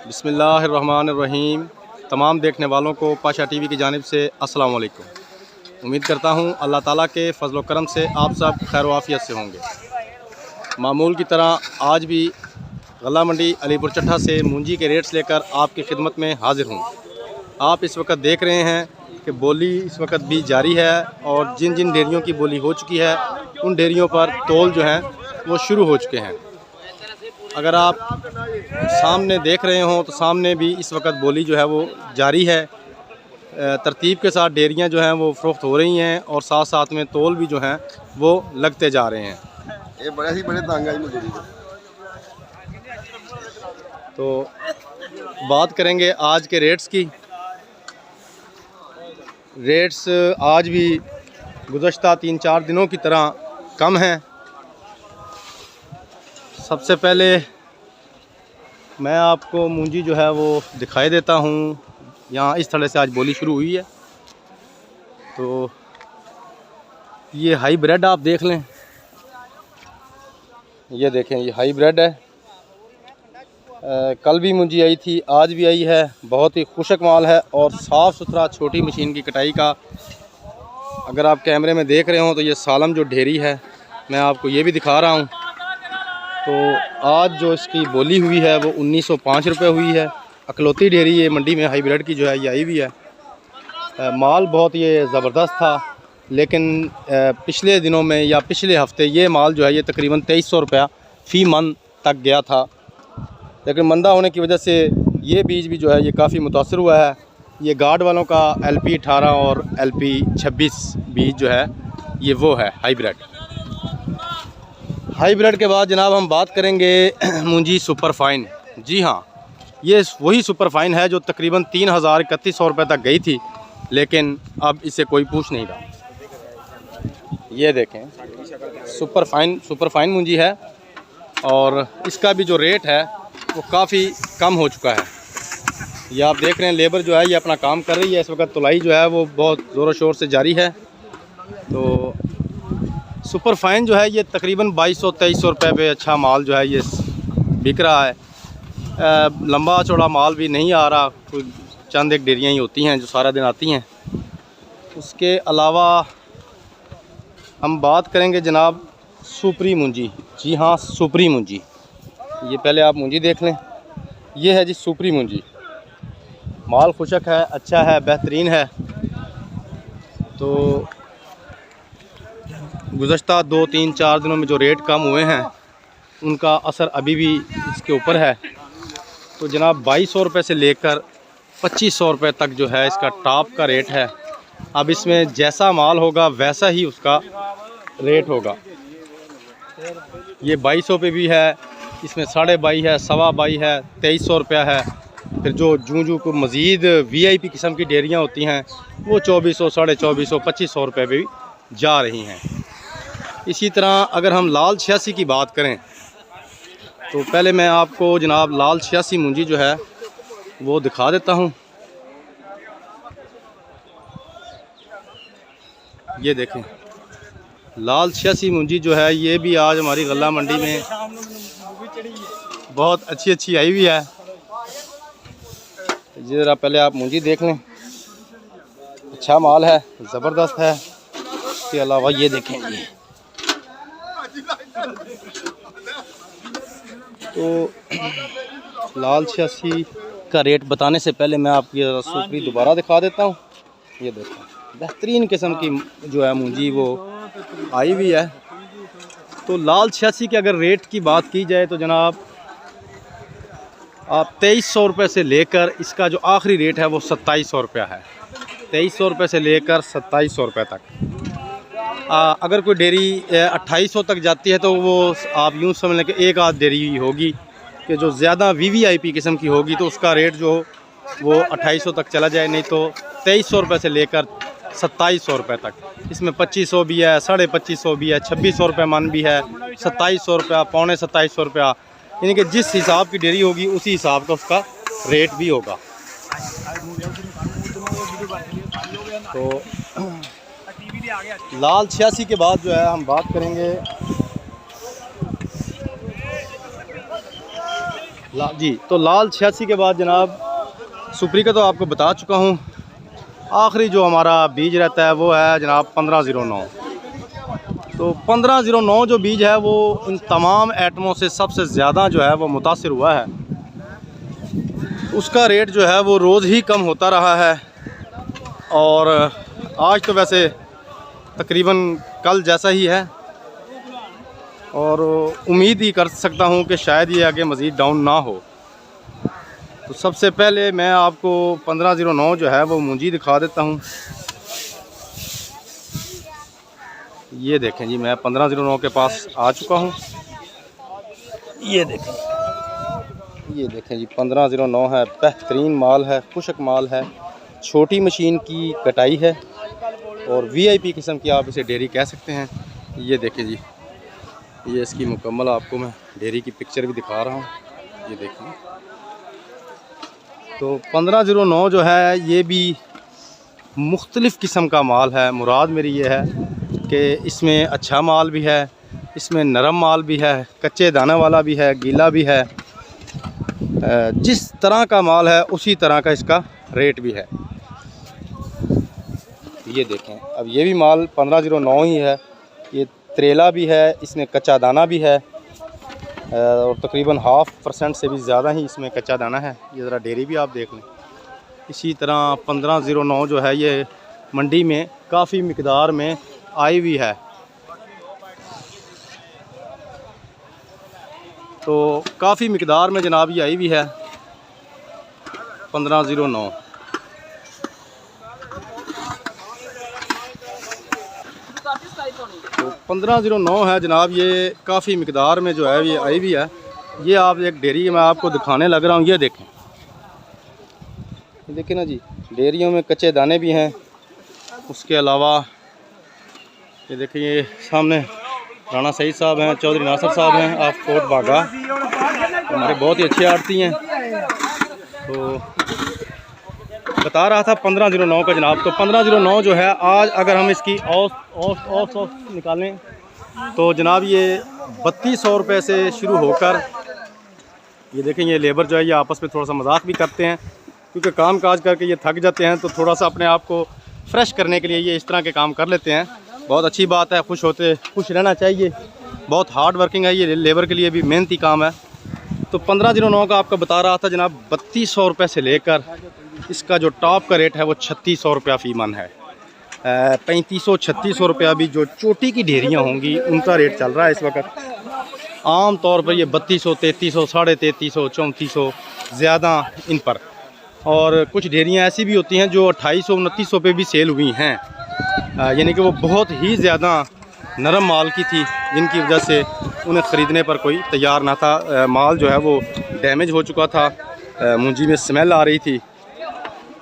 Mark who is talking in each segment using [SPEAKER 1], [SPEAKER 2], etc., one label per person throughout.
[SPEAKER 1] बिस्मिल्लाहिर्रहमानिर्रहीम। तमाम देखने वालों को पाशा टीवी की जानिब से अस्सलाम वालेकुम। उम्मीद करता हूँ अल्लाह ताला के फजल व करम से आप सब खैर वाफियत से होंगे। मामूल की तरह आज भी गला मंडी अलीपुर चट्ठा से मूंजी के रेट्स लेकर आपकी खिदमत में हाजिर हूँ। आप इस वक्त देख रहे हैं कि बोली इस वक्त भी जारी है और जिन जिन डेयरियों की बोली हो चुकी है उन डेयरियों पर तोल जो हैं वो शुरू हो चुके हैं। अगर आप सामने देख रहे हों तो सामने भी इस वक्त बोली जो है वो जारी है। तरतीब के साथ डेयरियां जो हैं वो फ़रोख्त हो रही हैं और साथ साथ में तोल भी जो हैं वो लगते जा रहे हैं।
[SPEAKER 2] ये बड़े ही बड़े तांगा मजदूरी।
[SPEAKER 1] तो बात करेंगे आज के रेट्स की। रेट्स आज भी गुज़श्ता 3-4 दिनों की तरह कम हैं। सबसे पहले मैं आपको मूंजी जो है वो दिखाई देता हूँ। यहाँ इस तरह से आज बोली शुरू हुई है। तो ये हाई ब्रेड आप देख लें, ये देखें ये हाई ब्रेड है। कल भी मूंजी आई थी, आज भी आई है। बहुत ही खुशक माल है और साफ़ सुथरा छोटी मशीन की कटाई का। अगर आप कैमरे में देख रहे हो तो ये सालम जो ढेरी है मैं आपको ये भी दिखा रहा हूँ। तो आज जो इसकी बोली हुई है वो 1905 रुपये हुई है। अकलौती डेयरी ये मंडी में हाईब्रिड की जो है ये आई हुई है। माल बहुत ये ज़बरदस्त था, लेकिन पिछले दिनों में या पिछले हफ्ते ये माल जो है ये तकरीबन 2300 रुपया फ़ी मन तक गया था। लेकिन मंदा होने की वजह से ये बीज भी जो है ये काफ़ी मुतासर हुआ है। ये गार्ड वालों का LP 18 और LP 26 बीज जो है ये वो है हाईब्रिड। हाईब्रिड के बाद जनाब हम बात करेंगे मूंजी सुपर फाइन। जी हाँ, ये वही सुपर फाइन है जो तकरीबन 3000-3100 रुपये तक गई थी, लेकिन अब इसे कोई पूछ नहीं रहा। ये देखें सुपर फाइन मूंजी है और इसका भी जो रेट है वो काफ़ी कम हो चुका है। ये आप देख रहे हैं लेबर जो है ये अपना काम कर रही है। इस वक्त तुलाई जो है वो बहुत ज़ोरों शोर से जारी है। तो सुपर फाइन जो है ये तकरीबन 2200-2300 रुपये पे अच्छा माल जो है ये बिक रहा है। लंबा चौड़ा माल भी नहीं आ रहा, कोई चंद एक डेयरियाँ ही होती हैं जो सारा दिन आती हैं। उसके अलावा हम बात करेंगे जनाब सुपरी मूंजी। जी हाँ, सुपरी मूंजी। ये पहले आप मूंजी देख लें, ये है जी सुपरी मूंजी। माल खुशक है, अच्छा है, बेहतरीन है। तो गुज़श्ता 2-3-4 दिनों में जो रेट कम हुए हैं उनका असर अभी भी इसके ऊपर है। तो जनाब 2200 रुपये से लेकर 2500 रुपये तक जो है इसका टॉप का रेट है। अब इसमें जैसा माल होगा वैसा ही उसका रेट होगा। ये 2200 पे भी है, इसमें 22.5 है, 22.25 है, 2300 रुपया है। फिर जो जूं को मज़ीद VIP किस्म की डेयरियाँ होती हैं वो 2400, 2450, 2500 रुपये पे भी जा रही हैं। इसी तरह अगर हम लाल 86 की बात करें तो पहले मैं आपको जनाब लाल 86 मूंजी जो है वो दिखा देता हूँ। ये देखें लाल 86 मूंजी जो है ये भी आज हमारी गल्ला मंडी में बहुत अच्छी आई हुई है। ज़रा पहले आप मूंजी देख लें, अच्छा माल है, ज़बरदस्त है। इसके अलावा ये देखें ये तो लाल 86 का रेट बताने से पहले मैं आपकी सुपरी दोबारा दिखा देता हूँ। ये देखो बेहतरीन किस्म की जो है मूंजी वो आई हुई है। तो लाल 86 के अगर रेट की बात की जाए तो जनाब आप 2300 रुपये से लेकर इसका जो आखिरी रेट है वो 2700 रुपया है। 2300 रुपये से लेकर 2700 रुपये तक। अगर कोई डेयरी 2800 तक जाती है तो वो आप यूँ समझ लें कि एक आध डेयरी होगी कि जो ज़्यादा VVIP किस्म की होगी तो उसका रेट जो वो 2800 तक चला जाए, नहीं तो 2300 रुपये से लेकर 2700 रुपये तक। इसमें 2500 भी है, 2550 भी है, 2600 रुपये मन भी है, 2700 रुपया, 2750 रुपया। यानी कि जिस हिसाब की डेयरी होगी उसी हिसाब का उसका रेट भी होगा। तो लाल 86 के बाद जो है हम बात करेंगे जी, तो लाल 86 के बाद जनाब सुपरी का तो आपको बता चुका हूँ। आखिरी जो हमारा बीज रहता है वो है जनाब 1509। तो 1509 जो बीज है वो इन तमाम एटमों से सबसे ज़्यादा जो है वो मुतासिर हुआ है। उसका रेट जो है वो रोज़ ही कम होता रहा है और आज तो वैसे तकरीबन कल जैसा ही है और उम्मीद ही कर सकता हूँ कि शायद ये आगे मज़ीद डाउन ना हो। तो सबसे पहले मैं आपको 1509 जो है वो मुंजी दिखा देता हूँ। ये देखें जी, मैं 1509 के पास आ चुका हूँ। ये देखें जी, 1509 है, बेहतरीन माल है, खुशक माल है, छोटी मशीन की कटाई है और वीआईपी किस्म की आप इसे डेयरी कह सकते हैं। ये देखें जी, ये इसकी मुकम्मल आपको मैं डेयरी की पिक्चर भी दिखा रहा हूँ। ये देखें, तो 1509 जो है ये भी मुख्तलिफ़ किस्म का माल है। मुराद मेरी ये है कि इसमें अच्छा माल भी है, इसमें नरम माल भी है, कच्चे दाने वाला भी है, गीला भी है। जिस तरह का माल है उसी तरह का इसका रेट भी है। ये देखें, अब ये भी माल 1509 ही है। ये त्रेला भी है, इसमें कच्चा दाना भी है और तकरीबन 0.5% से भी ज़्यादा ही इसमें कच्चा दाना है। ये ज़रा डेयरी भी आप देख लें। इसी तरह 1509 जो है ये मंडी में काफ़ी मिकदार में आई हुई है। तो काफ़ी मिकदार में जनाब ये आई हुई है 1509। तो 1509 है जनाब, ये काफ़ी मिकदार में जो है ये आई हुई है। ये आप एक डेयरी मैं आपको दिखाने लग रहा हूँ। ये देखें, ये देखें ना जी, डेयरियों में कच्चे दाने भी हैं। उसके अलावा ये देखें, ये सामने राणा सईद साहब हैं, चौधरी नासिर साहब हैं, आप कोट बागा, हमारे बहुत ही अच्छे आड़ती हैं। तो बता रहा था 1509 का जनाब। तो 1509 जो है आज अगर हम इसकी औसत निकालें तो जनाब ये 3200 रुपये से शुरू होकर, ये देखें, ये लेबर जो है ये आपस में थोड़ा सा मजाक भी करते हैं क्योंकि काम काज करके ये थक जाते हैं, तो थोड़ा सा अपने आप को फ्रेश करने के लिए ये इस तरह के काम कर लेते हैं। बहुत अच्छी बात है, खुश रहना चाहिए। बहुत हार्ड वर्किंग है ये, लेबर के लिए भी मेहनती काम है। तो 1509 का आपका बता रहा था जनाब 3200 रुपये से लेकर इसका जो टॉप का रेट है वो 3600 रुपया फ़ी मन है। 3500-3600 रुपया भी जो चोटी की ढेरियाँ होंगी उनका रेट चल रहा है इस वक्त। आम तौर पर ये 3200, 3300, 3350, 3400 ज़्यादा इन पर। और कुछ ढेरियाँ ऐसी भी होती हैं जो 2800-2900 पे भी सेल हुई हैं, यानी कि वो बहुत ही ज़्यादा नरम माल की थी जिनकी वजह से उन्हें ख़रीदने पर कोई तैयार ना था। माल जो है वो डैमेज हो चुका था, मुंजी में स्मेल आ रही थी,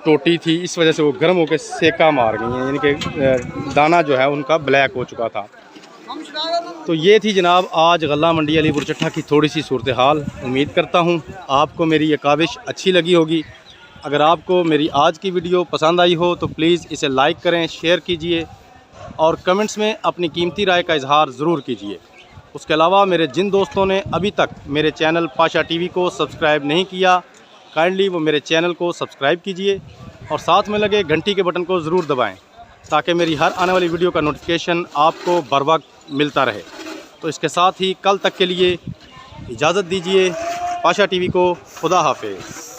[SPEAKER 1] टोटी थी, इस वजह से वो गर्म होकर सेका मार गई हैं, यानी कि दाना जो है उनका ब्लैक हो चुका था। तो ये थी जनाब आज गल्ला मंडी अलीपुर चट्ठा की थोड़ी सी सूरत हाल। उम्मीद करता हूँ आपको मेरी ये काविश अच्छी लगी होगी। अगर आपको मेरी आज की वीडियो पसंद आई हो तो प्लीज़ इसे लाइक करें, शेयर कीजिए और कमेंट्स में अपनी कीमती राय का इजहार ज़रूर कीजिए। उसके अलावा मेरे जिन दोस्तों ने अभी तक मेरे चैनल पाशा टीवी को सब्सक्राइब नहीं किया, काइंडली वो मेरे चैनल को सब्सक्राइब कीजिए और साथ में लगे घंटी के बटन को ज़रूर दबाएं ताकि मेरी हर आने वाली वीडियो का नोटिफिकेशन आपको बर वक्त मिलता रहे। तो इसके साथ ही कल तक के लिए इजाज़त दीजिए। पाशा टीवी को खुदा हाफिज़।